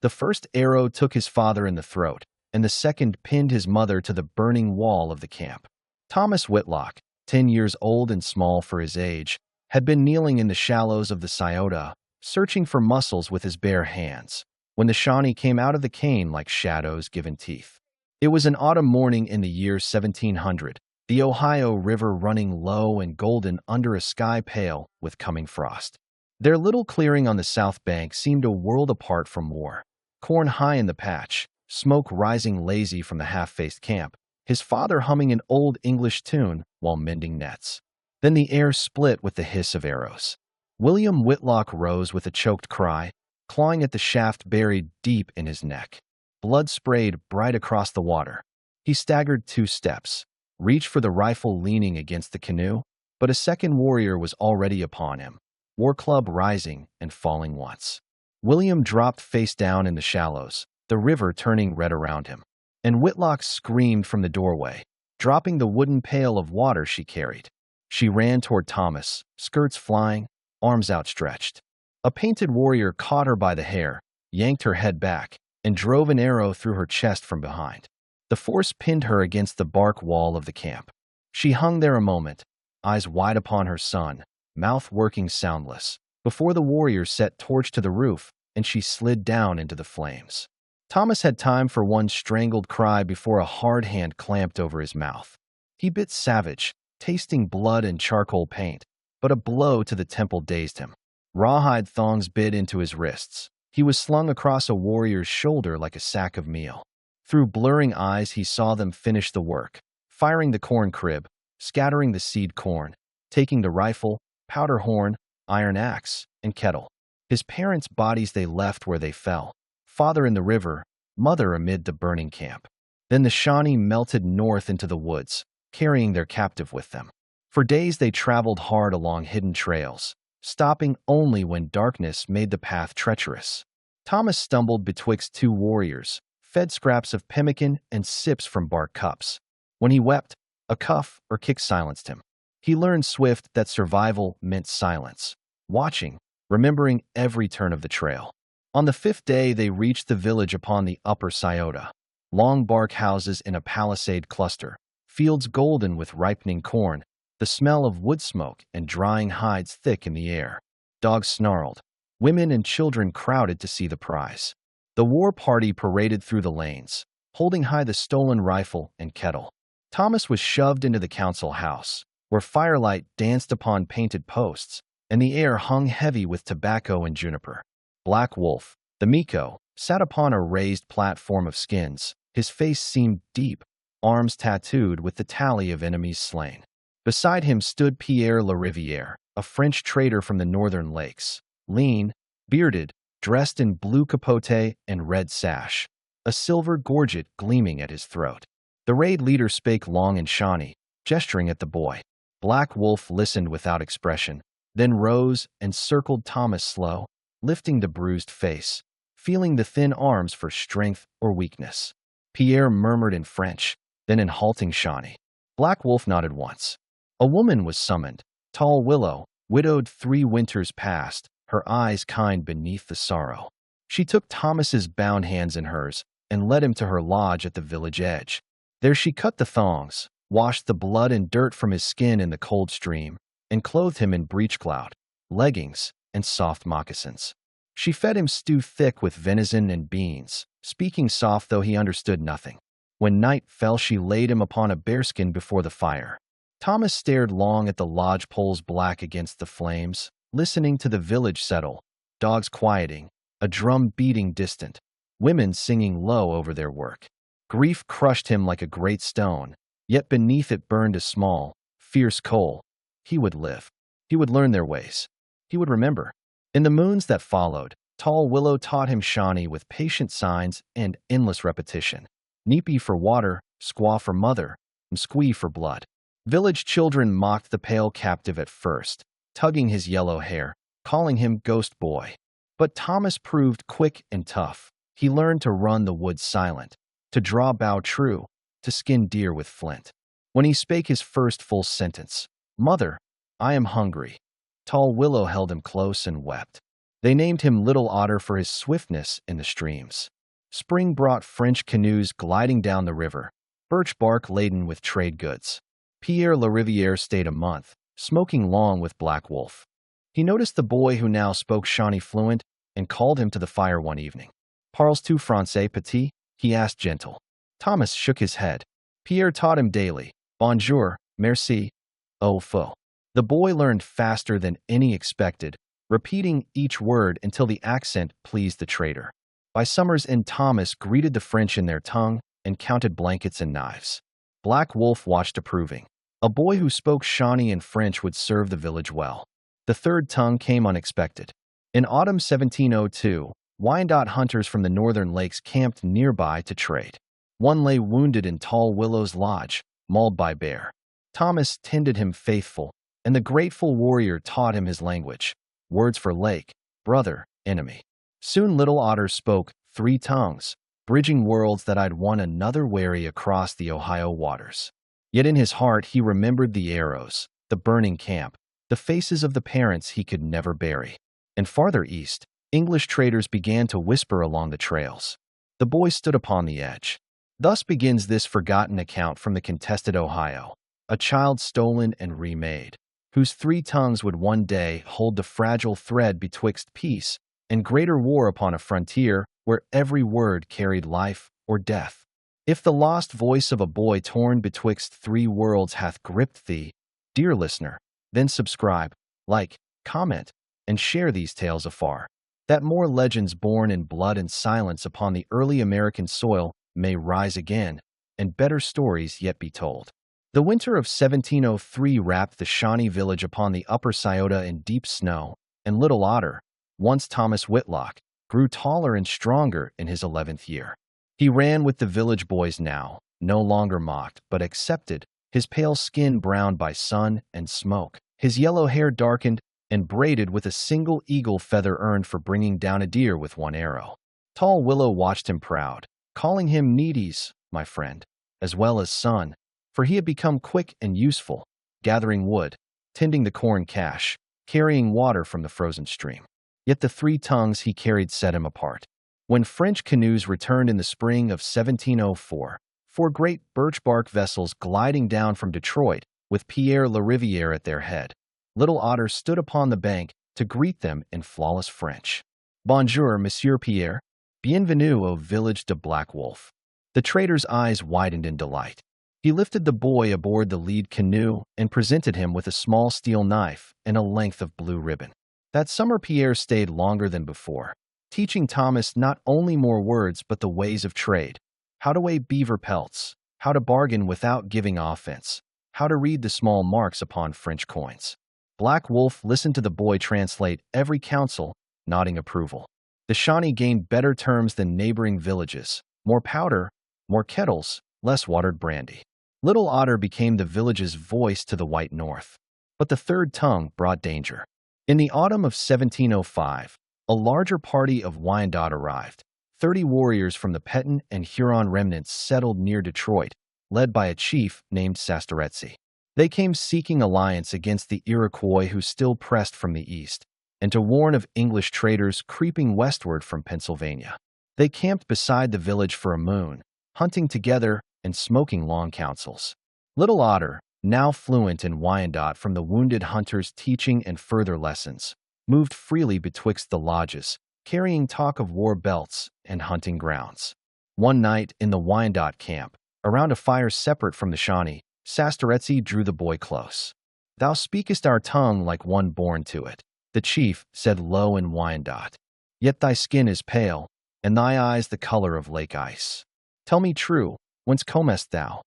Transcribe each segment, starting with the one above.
The first arrow took his father in the throat, and the second pinned his mother to the burning wall of the camp. Thomas Whitlock, 10 years old and small for his age, had been kneeling in the shallows of the Scioto, searching for mussels with his bare hands, when the Shawnee came out of the cane like shadows given teeth. It was an autumn morning in the year 1700, the Ohio River running low and golden under a sky pale with coming frost. Their little clearing on the south bank seemed a world apart from war. Corn high in the patch, smoke rising lazy from the half-faced camp, his father humming an old English tune while mending nets. Then the air split with the hiss of arrows. William Whitlock rose with a choked cry, clawing at the shaft buried deep in his neck. Blood sprayed bright across the water. He staggered 2 steps, reached for the rifle leaning against the canoe, but a second warrior was already upon him, war club rising and falling once. William dropped face down in the shallows, the river turning red around him, and Whitlock screamed from the doorway, dropping the wooden pail of water she carried. She ran toward Thomas, skirts flying, arms outstretched. A painted warrior caught her by the hair, yanked her head back, and drove an arrow through her chest from behind. The force pinned her against the bark wall of the camp. She hung there a moment, eyes wide upon her son, mouth working soundless, before the warrior set torch to the roof and she slid down into the flames. Thomas had time for one strangled cry before a hard hand clamped over his mouth. He bit savage, tasting blood and charcoal paint, but a blow to the temple dazed him. Rawhide thongs bit into his wrists. He was slung across a warrior's shoulder like a sack of meal. Through blurring eyes he saw them finish the work, firing the corn crib, scattering the seed corn, taking the rifle, powder horn, iron axe, and kettle. His parents' bodies they left where they fell, father in the river, mother amid the burning camp. Then the Shawnee melted north into the woods, carrying their captive with them. For days they traveled hard along hidden trails, stopping only when darkness made the path treacherous. Thomas stumbled betwixt 2 warriors, fed scraps of pemmican and sips from bark cups. When he wept, a cuff or kick silenced him. He learned swift that survival meant silence, watching, remembering every turn of the trail. On the 5th day they reached the village upon the upper Scioto. Long bark houses in a palisade cluster, fields golden with ripening corn, the smell of wood smoke and drying hides thick in the air. Dogs snarled. Women and children crowded to see the prize. The war party paraded through the lanes, holding high the stolen rifle and kettle. Thomas was shoved into the council house, where firelight danced upon painted posts, and the air hung heavy with tobacco and juniper. Black Wolf, the Miko, sat upon a raised platform of skins. His face seemed deep, arms tattooed with the tally of enemies slain. Beside him stood Pierre Lariviere, a French trader from the northern lakes, lean, bearded, dressed in blue capote and red sash, a silver gorget gleaming at his throat. The raid leader spake long in Shawnee, gesturing at the boy. Black Wolf listened without expression, then rose and circled Thomas slow, lifting the bruised face, feeling the thin arms for strength or weakness. Pierre murmured in French, then in halting Shawnee. Black Wolf nodded once. A woman was summoned, tall willow, widowed 3 winters past, her eyes kind beneath the sorrow. She took Thomas's bound hands in hers and led him to her lodge at the village edge. There she cut the thongs, washed the blood and dirt from his skin in the cold stream, and clothed him in breechclout, leggings, and soft moccasins. She fed him stew thick with venison and beans, speaking soft though he understood nothing. When night fell she laid him upon a bearskin before the fire. Thomas stared long at the lodge poles black against the flames, listening to the village settle, dogs quieting, a drum beating distant, women singing low over their work. Grief crushed him like a great stone, yet beneath it burned a small, fierce coal. He would live. He would learn their ways. He would remember. In the moons that followed, tall willow taught him Shawnee with patient signs and endless repetition. Neepy for water, squaw for mother, and squee for blood. Village children mocked the pale captive at first, tugging his yellow hair, calling him Ghost Boy. But Thomas proved quick and tough. He learned to run the woods silent, to draw bow true, to skin deer with flint. When he spake his first full sentence, "Mother, I am hungry," tall willow held him close and wept. They named him Little Otter for his swiftness in the streams. Spring brought French canoes gliding down the river, birch bark laden with trade goods. Pierre Lariviere stayed a month, smoking long with Black Wolf. He noticed the boy who now spoke Shawnee fluent and called him to the fire one evening. Parles-tu français, petit? He asked gentle. Thomas shook his head. Pierre taught him daily. Bonjour, merci, au feu. The boy learned faster than any expected, repeating each word until the accent pleased the trader. By summer's end, Thomas greeted the French in their tongue and counted blankets and knives. Black Wolf watched approving. A boy who spoke Shawnee and French would serve the village well. The third tongue came unexpected. In autumn 1702, Wyandot hunters from the northern lakes camped nearby to trade. One lay wounded in Tall Willow's lodge, mauled by bear. Thomas tended him faithful, and the grateful warrior taught him his language, words for lake, brother, enemy. Soon Little Otter spoke 3 tongues, bridging worlds that I'd won another wherry across the Ohio waters. Yet in his heart he remembered the arrows, the burning camp, the faces of the parents he could never bury. And farther east, English traders began to whisper along the trails. The boy stood upon the edge. Thus begins this forgotten account from the contested Ohio, a child stolen and remade, whose 3 tongues would one day hold the fragile thread betwixt peace and greater war upon a frontier where every word carried life or death. If the lost voice of a boy torn betwixt 3 worlds hath gripped thee, dear listener, then subscribe, like, comment, and share these tales afar, that more legends born in blood and silence upon the early American soil may rise again, and better stories yet be told. The winter of 1703 wrapped the Shawnee village upon the upper Scioto in deep snow, and Little Otter, once Thomas Whitlock, grew taller and stronger in his 11th year. He ran with the village boys now, no longer mocked but accepted, his pale skin browned by sun and smoke, his yellow hair darkened and braided with a single eagle feather earned for bringing down a deer with 1 arrow. Tall Willow watched him proud, calling him Needies, my friend, as well as son, for he had become quick and useful, gathering wood, tending the corn cache, carrying water from the frozen stream. Yet the 3 tongues he carried set him apart. When French canoes returned in the spring of 1704, 4 great birch-bark vessels gliding down from Detroit, with Pierre Lariviere at their head, Little Otter stood upon the bank to greet them in flawless French. Bonjour, Monsieur Pierre. Bienvenue au village de Black Wolf. The trader's eyes widened in delight. He lifted the boy aboard the lead canoe and presented him with a small steel knife and a length of blue ribbon. That summer Pierre stayed longer than before, teaching Thomas not only more words but the ways of trade, how to weigh beaver pelts, how to bargain without giving offense, how to read the small marks upon French coins. Black Wolf listened to the boy translate every counsel, nodding approval. The Shawnee gained better terms than neighboring villages, more powder, more kettles, less watered brandy. Little Otter became the village's voice to the white north. But the third tongue brought danger. In the autumn of 1705, a larger party of Wyandot arrived. 30 warriors from the Petun and Huron remnants settled near Detroit, led by a chief named Sastaretsi. They came seeking alliance against the Iroquois who still pressed from the east, and to warn of English traders creeping westward from Pennsylvania. They camped beside the village for a moon, hunting together and smoking long councils. Little Otter, now fluent in Wyandot from the wounded hunter's teaching and further lessons, moved freely betwixt the lodges, carrying talk of war belts and hunting grounds. One night in the Wyandot camp, around a fire separate from the Shawnee, Sastaretsi drew the boy close. "Thou speakest our tongue like one born to it," the chief said low in Wyandot. "Yet thy skin is pale, and thy eyes the color of lake ice. Tell me true, whence comest thou?"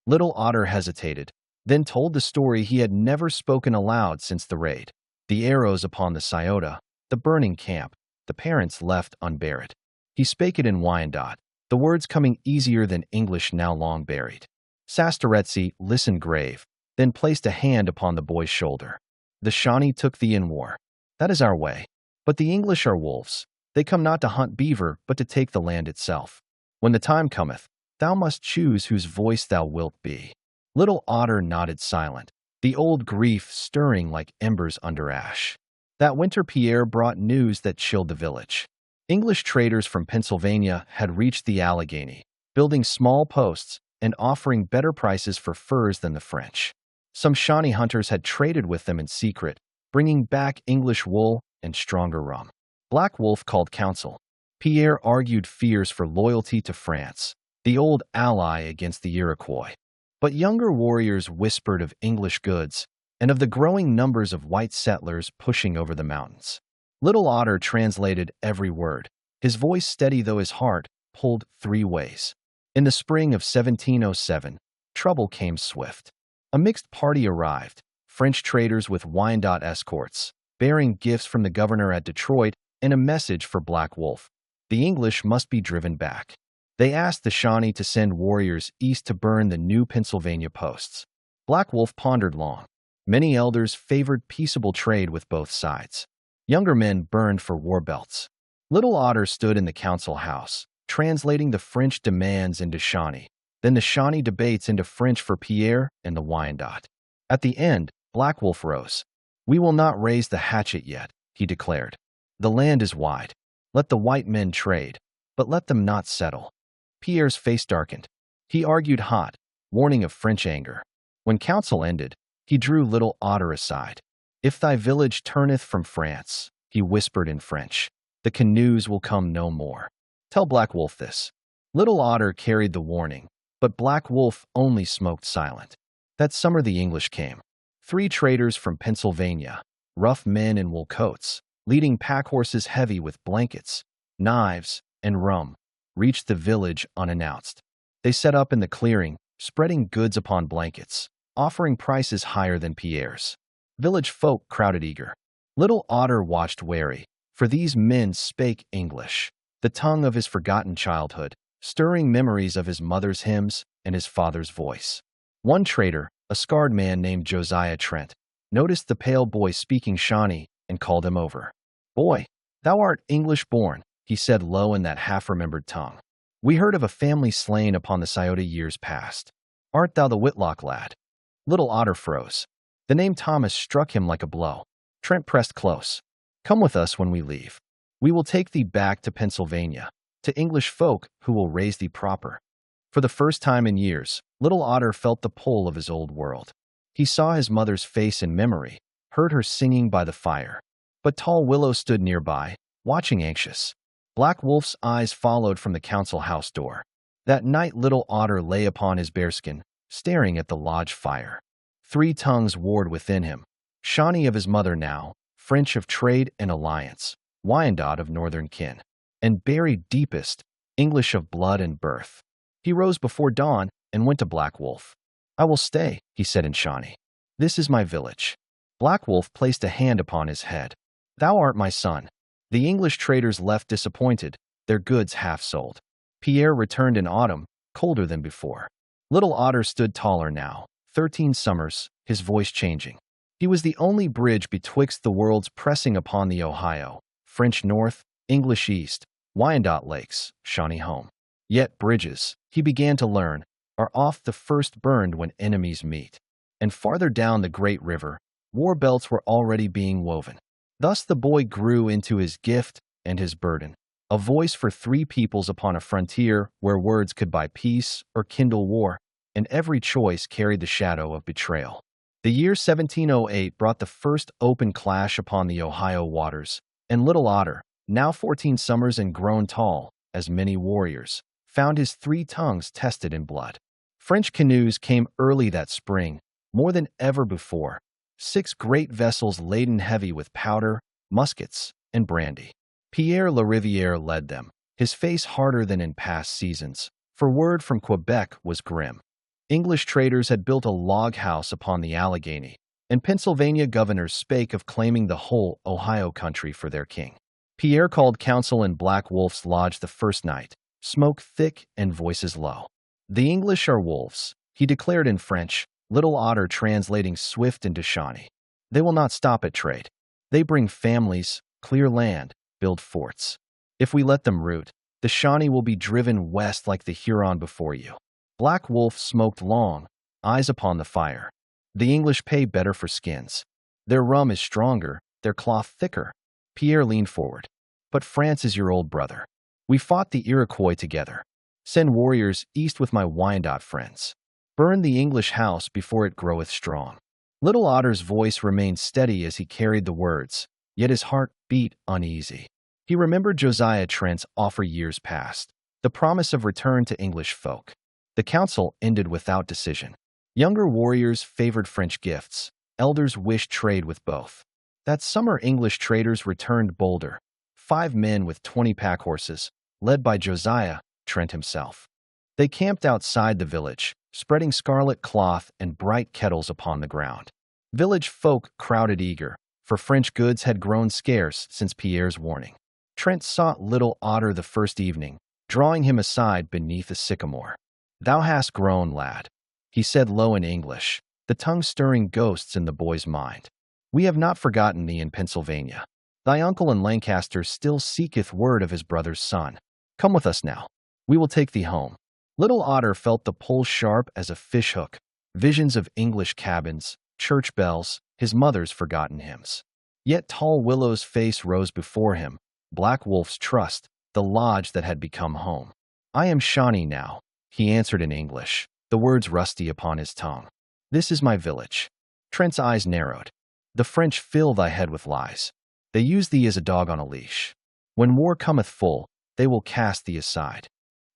Little Otter hesitated, then told the story he had never spoken aloud since the raid. The arrows upon the Scioto, the burning camp, the parents left unburied. He spake it in Wyandot, the words coming easier than English now long buried. Sastaretsi listened grave, then placed a hand upon the boy's shoulder. "The Shawnee took thee in war. That is our way. But the English are wolves. They come not to hunt beaver, but to take the land itself. When the time cometh, thou must choose whose voice thou wilt be." Little Otter nodded silent, the old grief stirring like embers under ash. That winter, Pierre brought news that chilled the village. English traders from Pennsylvania had reached the Allegheny, building small posts and offering better prices for furs than the French. Some Shawnee hunters had traded with them in secret, bringing back English wool and stronger rum. Black Wolf called council. Pierre argued fears for loyalty to France, the old ally against the Iroquois. But younger warriors whispered of English goods and of the growing numbers of white settlers pushing over the mountains. Little Otter translated every word, his voice steady though his heart pulled three ways. In the spring of 1707, trouble came swift. A mixed party arrived, French traders with Wyandot escorts, bearing gifts from the governor at Detroit and a message for Black Wolf. The English must be driven back. They asked the Shawnee to send warriors east to burn the new Pennsylvania posts. Black Wolf pondered long. Many elders favored peaceable trade with both sides. Younger men burned for war belts. Little Otter stood in the council house, translating the French demands into Shawnee, then the Shawnee debates into French for Pierre and the Wyandot. At the end, Black Wolf rose. "We will not raise the hatchet yet," he declared. "The land is wide. Let the white men trade, but let them not settle." Pierre's face darkened. He argued hot, warning of French anger. When council ended, he drew Little Otter aside. "If thy village turneth from France," he whispered in French, "the canoes will come no more. Tell Black Wolf this." Little Otter carried the warning, but Black Wolf only smoked silent. That summer the English came. 3 traders from Pennsylvania, rough men in wool coats, leading pack horses heavy with blankets, knives, and rum, reached the village unannounced. They set up in the clearing, spreading goods upon blankets, offering prices higher than Pierre's. Village folk crowded eager. Little Otter watched wary, for these men spake English, the tongue of his forgotten childhood, stirring memories of his mother's hymns and his father's voice. One trader, a scarred man named Josiah Trent, noticed the pale boy speaking Shawnee and called him over. "Boy, thou art English-born," he said low in that half-remembered tongue. "We heard of a family slain upon the Scioto years past. Art thou the Whitlock lad?" Little Otter froze. The name Thomas struck him like a blow. Trent pressed close. "Come with us when we leave. We will take thee back to Pennsylvania, to English folk who will raise thee proper." For the first time in years, Little Otter felt the pull of his old world. He saw his mother's face in memory, heard her singing by the fire. But Tall Willow stood nearby, watching anxious. Black Wolf's eyes followed from the council house door. That night Little Otter lay upon his bearskin, staring at the lodge fire. 3 tongues warred within him. Shawnee of his mother now, French of trade and alliance, Wyandot of northern kin, and buried deepest, English of blood and birth. He rose before dawn and went to Black Wolf. "I will stay," he said in Shawnee. "This is my village." Black Wolf placed a hand upon his head. "Thou art my son." The English traders left disappointed, their goods half sold. Pierre returned in autumn, colder than before. Little Otter stood taller now, 13 summers, his voice changing. He was the only bridge betwixt the worlds pressing upon the Ohio, French north, English east, Wyandot lakes, Shawnee home. Yet bridges, he began to learn, are oft the first burned when enemies meet. And farther down the great river, war belts were already being woven. Thus the boy grew into his gift and his burden, a voice for 3 peoples upon a frontier where words could buy peace or kindle war, and every choice carried the shadow of betrayal. The year 1708 brought the first open clash upon the Ohio waters, and Little Otter, now 14 summers and grown tall, as many warriors, found his 3 tongues tested in blood. French canoes came early that spring, more than ever before. 6 great vessels laden heavy with powder, muskets, and brandy. Pierre Le Riviere led them, his face harder than in past seasons, for word from Quebec was grim. English traders had built a log house upon the Allegheny, and Pennsylvania governors spake of claiming the whole Ohio country for their king. Pierre called council in Black Wolf's lodge the first night, smoke thick and voices low. "The English are wolves," he declared in French, Little Otter translating swift into Shawnee. "They will not stop at trade. They bring families, clear land, build forts. If we let them root, the Shawnee will be driven west like the Huron before you." Black Wolf smoked long, eyes upon the fire. "The English pay better for skins. Their rum is stronger, their cloth thicker. Pierre leaned forward. But France is your old brother. We fought the Iroquois together. Send warriors east with my Wyandot friends. Burn the English house before it groweth strong. Little Otter's voice remained steady as he carried the words, yet his heart beat uneasy. He remembered Josiah Trent's offer years past, the promise of return to English folk. The council ended without decision. Younger warriors favored French gifts. Elders wished trade with both. That summer English traders returned bolder. 5 men with 20 pack horses, led by Josiah Trent himself. They camped outside the village, spreading scarlet cloth and bright kettles upon the ground. Village folk crowded eager, for French goods had grown scarce since Pierre's warning. Trent sought little Otter the first evening, drawing him aside beneath a sycamore. "Thou hast grown, lad," he said low in English, the tongue stirring ghosts in the boy's mind. "We have not forgotten thee in Pennsylvania. Thy uncle in Lancaster still seeketh word of his brother's son. Come with us now. We will take thee home." Little Otter felt the pull sharp as a fishhook. Visions of English cabins, church bells, his mother's forgotten hymns. Yet tall Willow's face rose before him, Black Wolf's trust, the lodge that had become home. "I am Shawnee now," he answered in English, the words rusty upon his tongue. "This is my village." Trent's eyes narrowed. "The French fill thy head with lies. They use thee as a dog on a leash. When war cometh full, they will cast thee aside."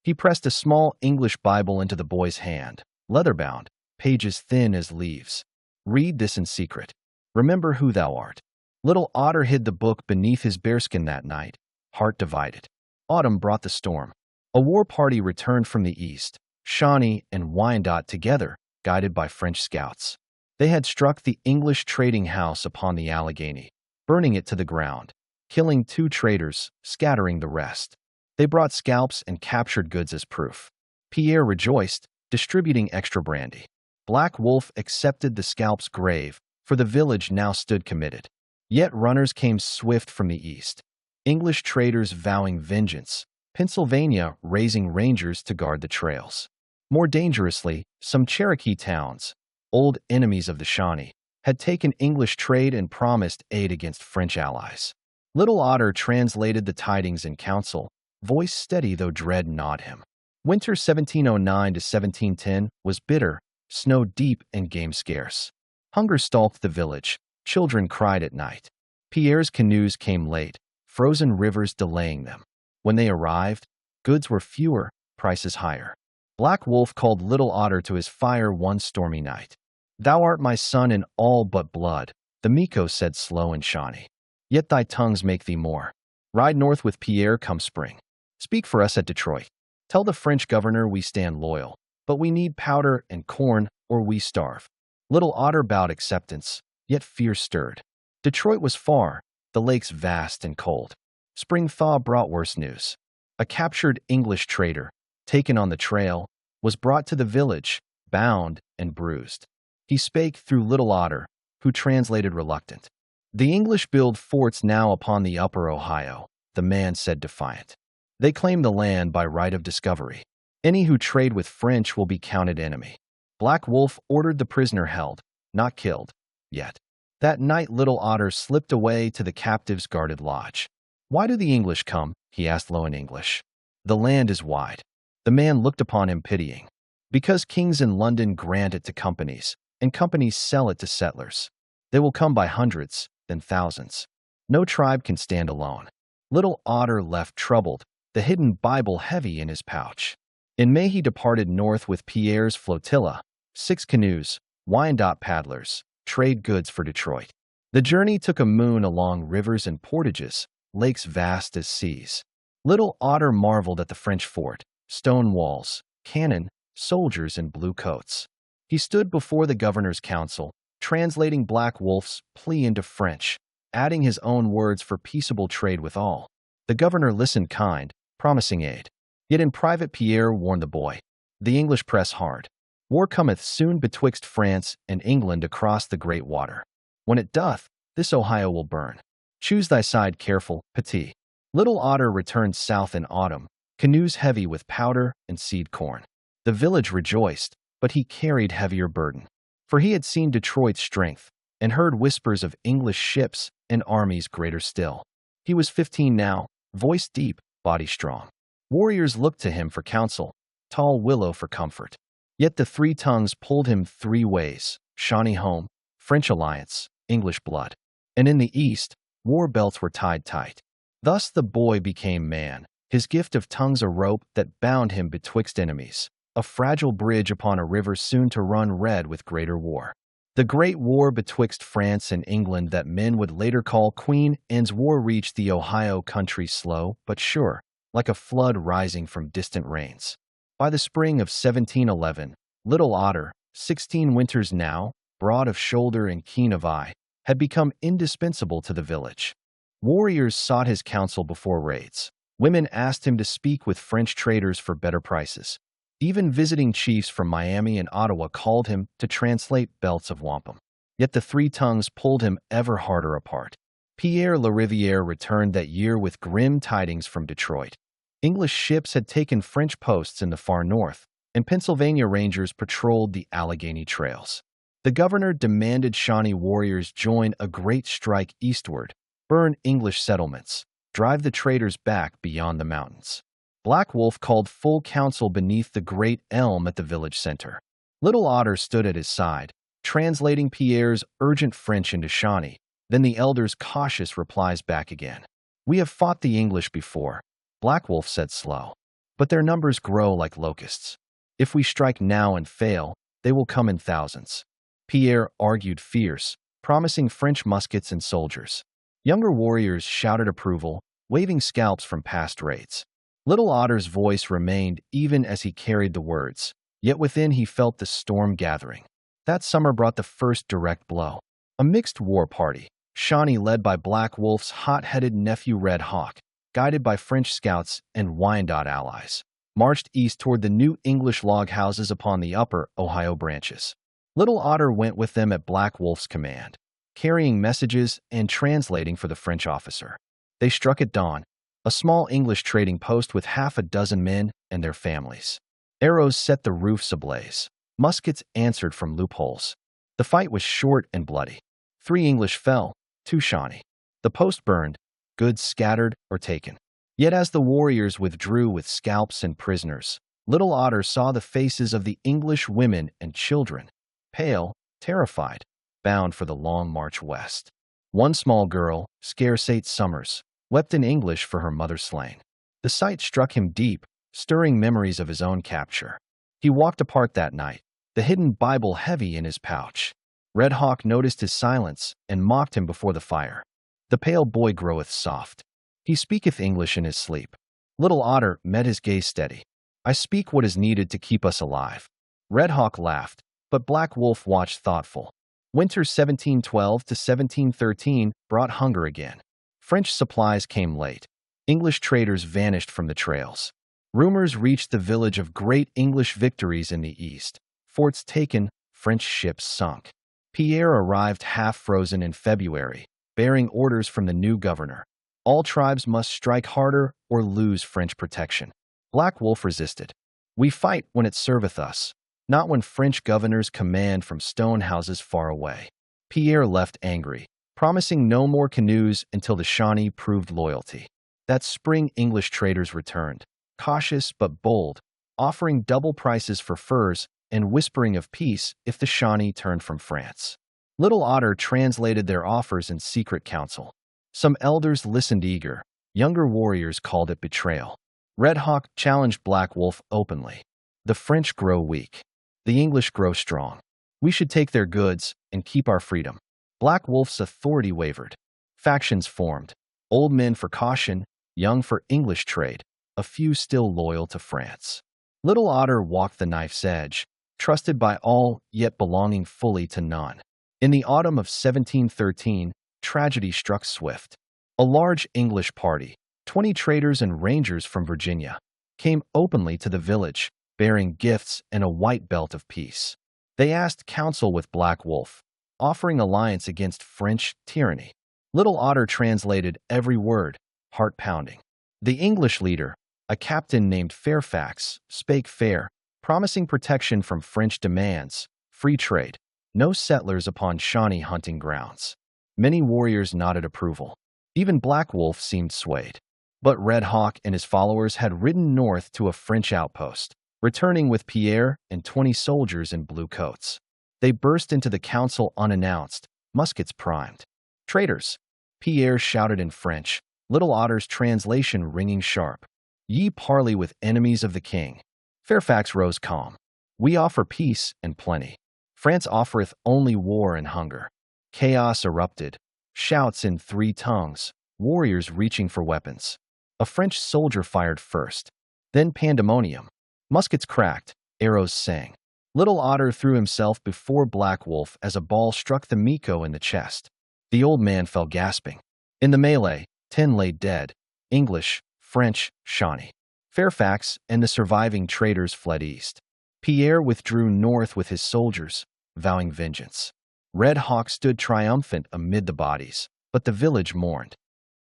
He pressed a small English Bible into the boy's hand, leather-bound, pages thin as leaves. "Read this in secret. Remember who thou art." Little Otter hid the book beneath his bearskin that night, heart divided. Autumn brought the storm. A war party returned from the east, Shawnee and Wyandot together, guided by French scouts. They had struck the English trading house upon the Allegheny, burning it to the ground, killing 2 traders, scattering the rest. They brought scalps and captured goods as proof. Pierre rejoiced, distributing extra brandy. Black Wolf accepted the scalps grave, for the village now stood committed. Yet runners came swift from the east. English traders vowing vengeance, Pennsylvania raising rangers to guard the trails. More dangerously, some Cherokee towns, old enemies of the Shawnee, had taken English trade and promised aid against French allies. Little Otter translated the tidings in council, voice steady though dread gnawed him. Winter 1709 to 1710 was bitter, snow deep and game scarce. Hunger stalked the village, children cried at night. Pierre's canoes came late, frozen rivers delaying them. When they arrived, goods were fewer, prices higher. Black Wolf called Little Otter to his fire one stormy night. "Thou art my son in all but blood," the Miko said slow in Shawnee. "Yet thy tongues make thee more. Ride north with Pierre come spring. Speak for us at Detroit. Tell the French governor we stand loyal, but we need powder and corn or we starve." Little Otter bowed acceptance, yet fear stirred. Detroit was far, the lakes vast and cold. Spring thaw brought worse news. A captured English trader, taken on the trail, was brought to the village, bound and bruised. He spake through Little Otter, who translated reluctant. "The English build forts now upon the upper Ohio," the man said defiant. "They claim the land by right of discovery. Any who trade with French will be counted enemy." Black Wolf ordered the prisoner held, not killed, yet. That night Little Otter slipped away to the captive's guarded lodge. "Why do the English come?" he asked low in English. "The land is wide." The man looked upon him pitying. "Because kings in London grant it to companies, and companies sell it to settlers. They will come by hundreds, then thousands. No tribe can stand alone." Little Otter left troubled, the hidden Bible heavy in his pouch. In May he departed north with Pierre's flotilla, 6 canoes, Wyandot paddlers, trade goods for Detroit. The journey took a moon along rivers and portages, lakes vast as seas. Little Otter marveled at the French fort, stone walls, cannon, soldiers in blue coats. He stood before the governor's council, translating Black Wolf's plea into French, adding his own words for peaceable trade with all. The governor listened kind, promising aid. Yet in private Pierre warned the boy, "The English press hard. War cometh soon betwixt France and England across the great water. When it doth, this Ohio will burn. Choose thy side careful, petit." Little Otter returned south in autumn, canoes heavy with powder and seed corn. The village rejoiced, but he carried heavier burden. For he had seen Detroit's strength, and heard whispers of English ships and armies greater still. He was 15 now, voice deep, body strong. Warriors looked to him for counsel, tall willow for comfort. Yet the three tongues pulled him three ways: Shawnee home, French alliance, English blood. And in the east, war belts were tied tight. Thus the boy became man, his gift of tongues a rope that bound him betwixt enemies, a fragile bridge upon a river soon to run red with greater war. The great war betwixt France and England that men would later call Queen Anne's War reached the Ohio country slow but sure, like a flood rising from distant rains. By the spring of 1711, little Otter, 16 winters now, broad of shoulder and keen of eye, had become indispensable to the village. Warriors sought his counsel before raids. Women asked him to speak with French traders for better prices. Even visiting chiefs from Miami and Ottawa called him to translate belts of wampum. Yet the three tongues pulled him ever harder apart. Pierre Larivière returned that year with grim tidings from Detroit. English ships had taken French posts in the far north, and Pennsylvania Rangers patrolled the Allegheny trails. The governor demanded Shawnee warriors join a great strike eastward, burn English settlements, drive the traders back beyond the mountains. Black Wolf called full council beneath the great elm at the village center. Little Otter stood at his side, translating Pierre's urgent French into Shawnee. Then the elder's cautious replies back again. "We have fought the English before," Black Wolf said slow, "but their numbers grow like locusts. If we strike now and fail, they will come in thousands." Pierre argued fierce, promising French muskets and soldiers. Younger warriors shouted approval, waving scalps from past raids. Little Otter's voice remained even as he carried the words, yet within he felt the storm gathering. That summer brought the first direct blow. A mixed war party, Shawnee led by Black Wolf's hot-headed nephew Red Hawk, guided by French scouts and Wyandot allies, marched east toward the new English log houses upon the upper Ohio branches. Little Otter went with them at Black Wolf's command, carrying messages and translating for the French officer. They struck at dawn, a small English trading post with half a dozen men and their families. Arrows set the roofs ablaze. Muskets answered from loopholes. The fight was short and bloody. 3 English fell, 2 Shawnee. The post burned, goods scattered or taken. Yet as the warriors withdrew with scalps and prisoners, Little Otter saw the faces of the English women and children, pale, terrified, bound for the long march west. One small girl, scarce 8 summers, wept in English for her mother slain. The sight struck him deep, stirring memories of his own capture. He walked apart that night, the hidden Bible heavy in his pouch. Red Hawk noticed his silence and mocked him before the fire. "The pale boy groweth soft. He speaketh English in his sleep." Little Otter met his gaze steady. "I speak what is needed to keep us alive." Red Hawk laughed, but Black Wolf watched thoughtful. Winter 1712 to 1713 brought hunger again. French supplies came late. English traders vanished from the trails. Rumors reached the village of great English victories in the east. Forts taken, French ships sunk. Pierre arrived half-frozen in February, bearing orders from the new governor. All tribes must strike harder or lose French protection. Black Wolf resisted. "We fight when it serveth us, not when French governors command from stone houses far away." Pierre left angry, promising no more canoes until the Shawnee proved loyalty. That spring English traders returned, cautious but bold, offering double prices for furs and whispering of peace if the Shawnee turned from France. Little Otter translated their offers in secret council. Some elders listened eager. Younger warriors called it betrayal. Red Hawk challenged Black Wolf openly. "The French grow weak. The English grow strong. We should take their goods and keep our freedom." Black Wolf's authority wavered. Factions formed. Old men for caution, young for English trade, a few still loyal to France. Little Otter walked the knife's edge, trusted by all, yet belonging fully to none. In the autumn of 1713, tragedy struck swift. A large English party, 20 traders and rangers from Virginia, came openly to the village, bearing gifts and a white belt of peace. They asked counsel with Black Wolf, offering alliance against French tyranny. Little Otter translated every word, heart-pounding. The English leader, a captain named Fairfax, spake fair, promising protection from French demands, free trade, No settlers upon Shawnee hunting grounds. Many warriors nodded approval. Even Black Wolf seemed swayed. But Red Hawk and his followers had ridden north to a French outpost, returning with Pierre and 20 soldiers in blue coats. They burst into the council unannounced, muskets primed. "Traitors!" Pierre shouted in French, Little Otter's translation ringing sharp. "Ye parley with enemies of the king." Fairfax rose calm. "We offer peace and plenty. France offereth only war and hunger." Chaos erupted. Shouts in 3 tongues, warriors reaching for weapons. A French soldier fired first. Then pandemonium. Muskets cracked, arrows sang. Little Otter threw himself before Black Wolf as a ball struck the Miko in the chest. The old man fell gasping. In the melee, 10 lay dead. English, French, Shawnee. Fairfax and the surviving traitors fled east. Pierre withdrew north with his soldiers, vowing vengeance. Red Hawk stood triumphant amid the bodies, but the village mourned.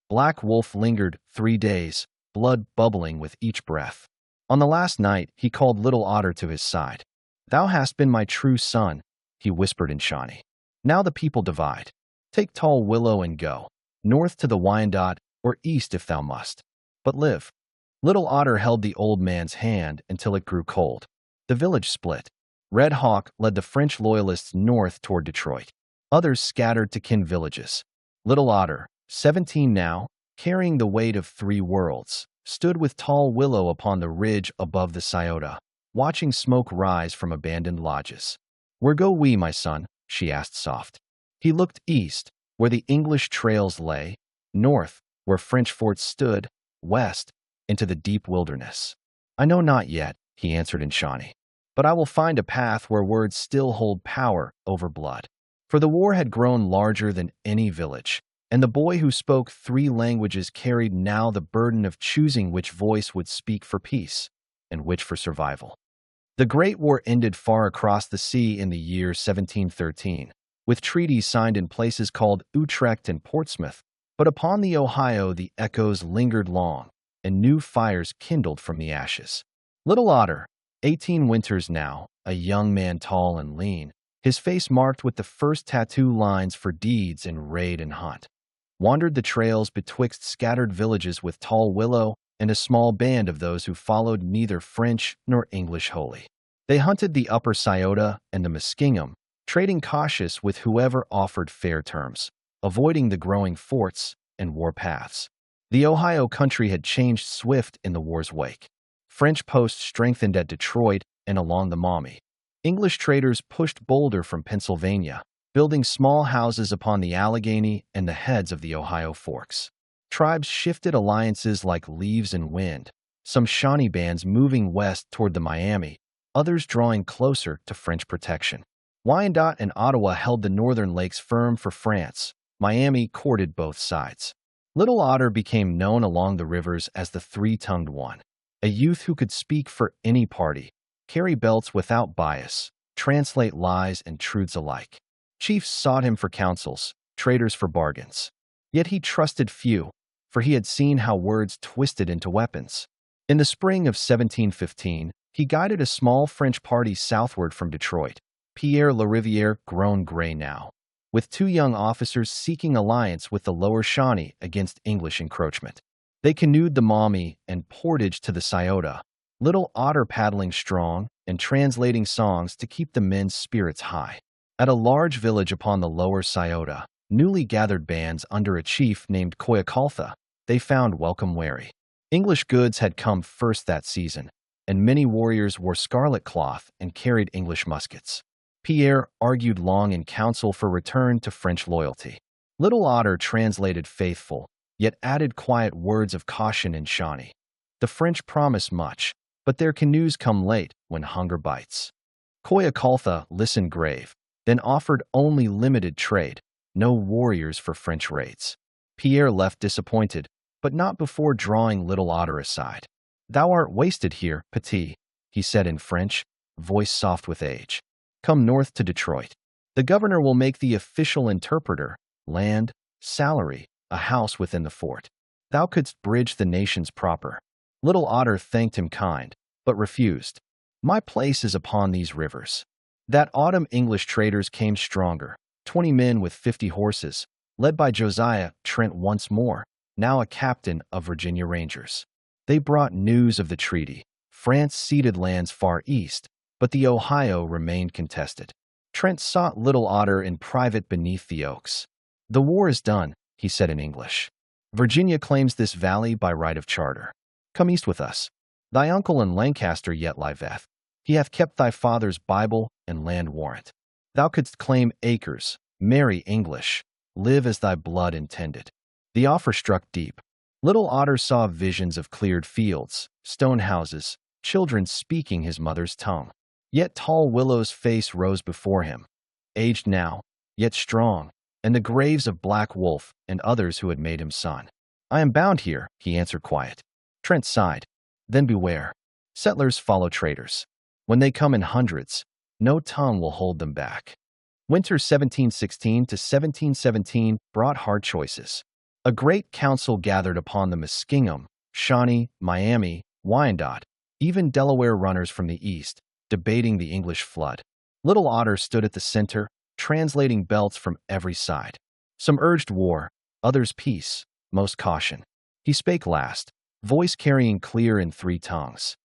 Black Wolf lingered 3 days, blood bubbling with each breath. On the last night, he called Little Otter to his side. "Thou hast been my true son," he whispered in Shawnee. "Now the people divide. Take Tall Willow and go, north to the Wyandot, or east if thou must. But live." Little Otter held the old man's hand until it grew cold. The village split. Red Hawk led the French loyalists north toward Detroit. Others scattered to kin villages. Little Otter, 17 now, carrying the weight of 3 worlds, stood with Tall Willow upon the ridge above the Scioto, watching smoke rise from abandoned lodges. "Where go we, my son?" she asked soft. He looked east, where the English trails lay, north, where French forts stood, west, into the deep wilderness. "I know not yet," he answered in Shawnee. "But I will find a path where words still hold power over blood." For the war had grown larger than any village, and the boy who spoke 3 languages carried now the burden of choosing which voice would speak for peace and which for survival. The Great War ended far across the sea in the year 1713, with treaties signed in places called Utrecht and Portsmouth, but upon the Ohio the echoes lingered long, and new fires kindled from the ashes. Little Otter, 18 winters now, a young man tall and lean, his face marked with the first tattoo lines for deeds in raid and hunt, wandered the trails betwixt scattered villages with Tall Willow and a small band of those who followed neither French nor English wholly. They hunted the upper Scioto and the Muskingum, trading cautious with whoever offered fair terms, avoiding the growing forts and war paths. The Ohio country had changed swift in the war's wake. French posts strengthened at Detroit and along the Maumee. English traders pushed Boulder from Pennsylvania, building small houses upon the Allegheny and the heads of the Ohio Forks. Tribes shifted alliances like leaves and wind, some Shawnee bands moving west toward the Miami, others drawing closer to French protection. Wyandot and Ottawa held the northern lakes firm for France. Miami courted both sides. Little Otter became known along the rivers as the 3-tongued one, a youth who could speak for any party, carry belts without bias, translate lies and truths alike. Chiefs sought him for counsels, traders for bargains. Yet he trusted few, for he had seen how words twisted into weapons. In the spring of 1715, he guided a small French party southward from Detroit, Pierre Lariviere grown gray now, with 2 young officers seeking alliance with the lower Shawnee against English encroachment. They canoed the Maumee and portaged to the Scioto, Little Otter paddling strong and translating songs to keep the men's spirits high. At a large village upon the lower Scioto, newly gathered bands under a chief named Coyacaltha, they found welcome wary. English goods had come first that season, and many warriors wore scarlet cloth and carried English muskets. Pierre argued long in council for return to French loyalty. Little Otter translated faithful, yet added quiet words of caution in Shawnee. The French promise much, but their canoes come late when hunger bites. Coyacaltha listened grave, then offered only limited trade, no warriors for French raids. Pierre left disappointed, but not before drawing Little Otter aside. "Thou art wasted here, petit," he said in French, voice soft with age. "Come north to Detroit. The governor will make thee official interpreter, land, salary, a house within the fort. Thou couldst bridge the nations proper." Little Otter thanked him kind, but refused. "My place is upon these rivers. That autumn English traders came stronger, 20 men with 50 horses, led by Josiah Trent once more, now a captain of Virginia Rangers. They brought news of the treaty. France ceded lands far east, but the Ohio remained contested. Trent sought Little Otter in private beneath the oaks. "The war is done," he said in English. "Virginia claims this valley by right of charter. Come east with us. Thy uncle in Lancaster yet liveth. He hath kept thy father's Bible and land warrant. Thou couldst claim acres, marry English, live as thy blood intended." The offer struck deep. Little Otter saw visions of cleared fields, stone houses, children speaking his mother's tongue. Yet Tall Willow's face rose before him, aged now, yet strong, and the graves of Black Wolf and others who had made him son. "I am bound here," he answered quiet. Trent sighed. "Then beware. Settlers follow traders. When they come in hundreds, no tongue will hold them back." Winter 1716 to 1717 brought hard choices. A great council gathered upon the Muskingum, Shawnee, Miami, Wyandot, even Delaware runners from the east, debating the English flood. Little Otter stood at the center, translating belts from every side. Some urged war, others peace, most caution. He spake last, voice carrying clear in three tongues.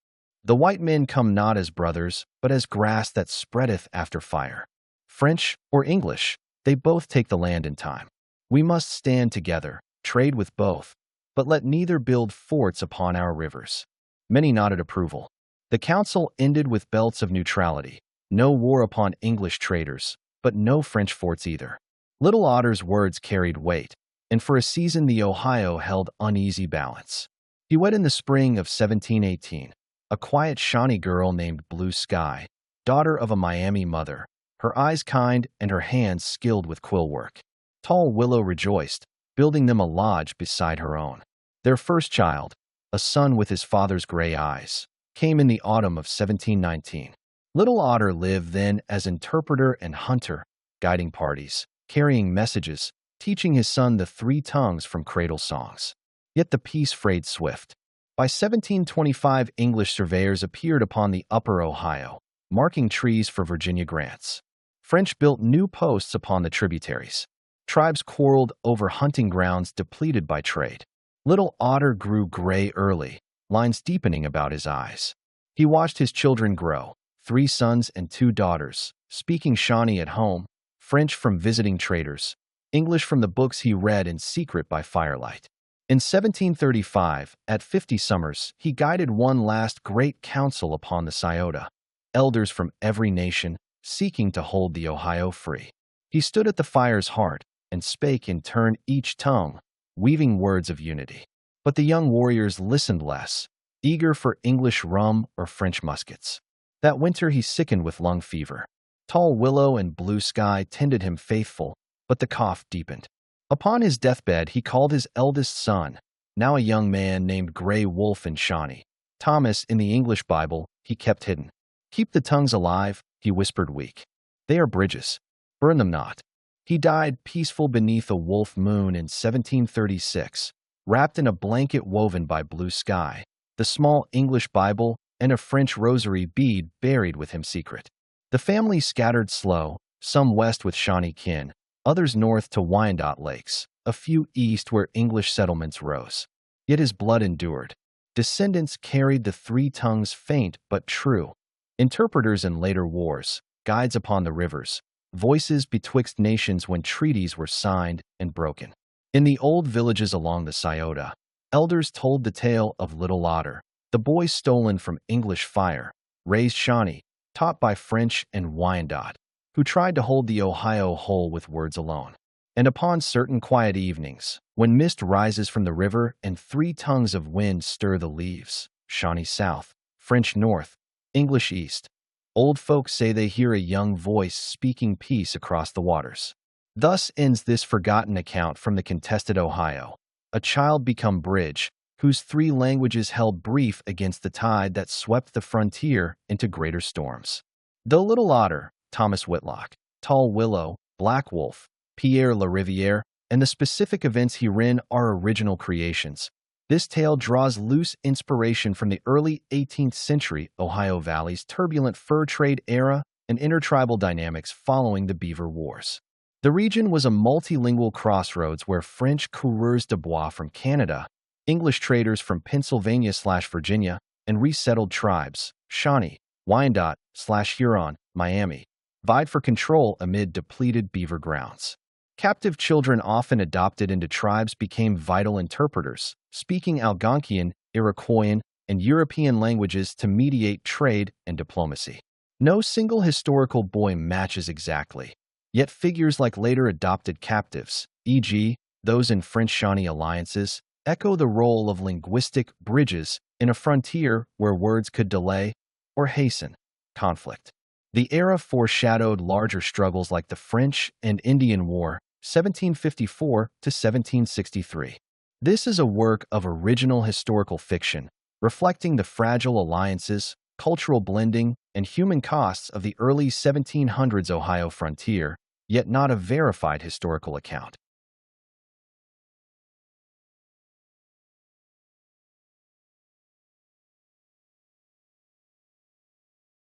"The white men come not as brothers, but as grass that spreadeth after fire. French or English, they both take the land in time. We must stand together, trade with both, but let neither build forts upon our rivers." Many nodded approval. The council ended with belts of neutrality. No war upon English traders, but no French forts either. Little Otter's words carried weight, and for a season the Ohio held uneasy balance. He wed in the spring of 1718, a quiet Shawnee girl named Blue Sky, daughter of a Miami mother, her eyes kind and her hands skilled with quill work. Tall Willow rejoiced, building them a lodge beside her own. Their first child, a son with his father's gray eyes, came in the autumn of 1719. Little Otter lived then as interpreter and hunter, guiding parties, carrying messages, teaching his son the three tongues from cradle songs. Yet the peace frayed swift. By 1725, English surveyors appeared upon the upper Ohio, marking trees for Virginia grants. French built new posts upon the tributaries. Tribes quarreled over hunting grounds depleted by trade. Little Otter grew gray early, lines deepening about his eyes. He watched his children grow, 3 sons and 2 daughters, speaking Shawnee at home, French from visiting traders, English from the books he read in secret by firelight. In 1735, at 50 summers, he guided one last great council upon the Scioto, elders from every nation, seeking to hold the Ohio free. He stood at the fire's heart and spake in turn each tongue, weaving words of unity. But the young warriors listened less, eager for English rum or French muskets. That winter he sickened with lung fever. Tall Willow and Blue Sky tended him faithful, but the cough deepened. Upon his deathbed he called his eldest son, now a young man named Gray Wolf in Shawnee. Thomas in the English Bible he kept hidden. "Keep the tongues alive," he whispered weak. "They are bridges. Burn them not." He died peaceful beneath a wolf moon in 1736, wrapped in a blanket woven by Blue Sky, the small English Bible and a French rosary bead buried with him secret. The family scattered slow, some west with Shawnee kin, others north to Wyandot lakes, a few east where English settlements rose. Yet his blood endured. Descendants carried the three tongues faint but true. Interpreters in later wars, guides upon the rivers, voices betwixt nations when treaties were signed and broken. In the old villages along the Scioto, elders told the tale of Little Otter, the boy stolen from English fire, raised Shawnee, taught by French and Wyandot, who tried to hold the Ohio whole with words alone. And upon certain quiet evenings, when mist rises from the river and 3 tongues of wind stir the leaves, Shawnee south, French north, English east, old folks say they hear a young voice speaking peace across the waters. Thus ends this forgotten account from the contested Ohio, a child become bridge, whose 3 languages held brief against the tide that swept the frontier into greater storms. Though Little Otter, Thomas Whitlock, Tall Willow, Black Wolf, Pierre La Riviere, and the specific events herein are original creations, this tale draws loose inspiration from the early 18th century Ohio Valley's turbulent fur trade era and intertribal dynamics following the Beaver Wars. The region was a multilingual crossroads where French coureurs de bois from Canada, English traders from Pennsylvania/Virginia, and resettled tribes, Shawnee, Wyandot/Huron, Miami, vied for control amid depleted beaver grounds. Captive children often adopted into tribes became vital interpreters, speaking Algonquian, Iroquoian, and European languages to mediate trade and diplomacy. No single historical boy matches exactly, yet figures like later adopted captives, e.g., those in French Shawnee alliances, echo the role of linguistic bridges in a frontier where words could delay or hasten conflict. The era foreshadowed larger struggles like the French and Indian War, 1754 to 1763. This is a work of original historical fiction, reflecting the fragile alliances, cultural blending, and human costs of the early 1700s Ohio frontier, yet not a verified historical account.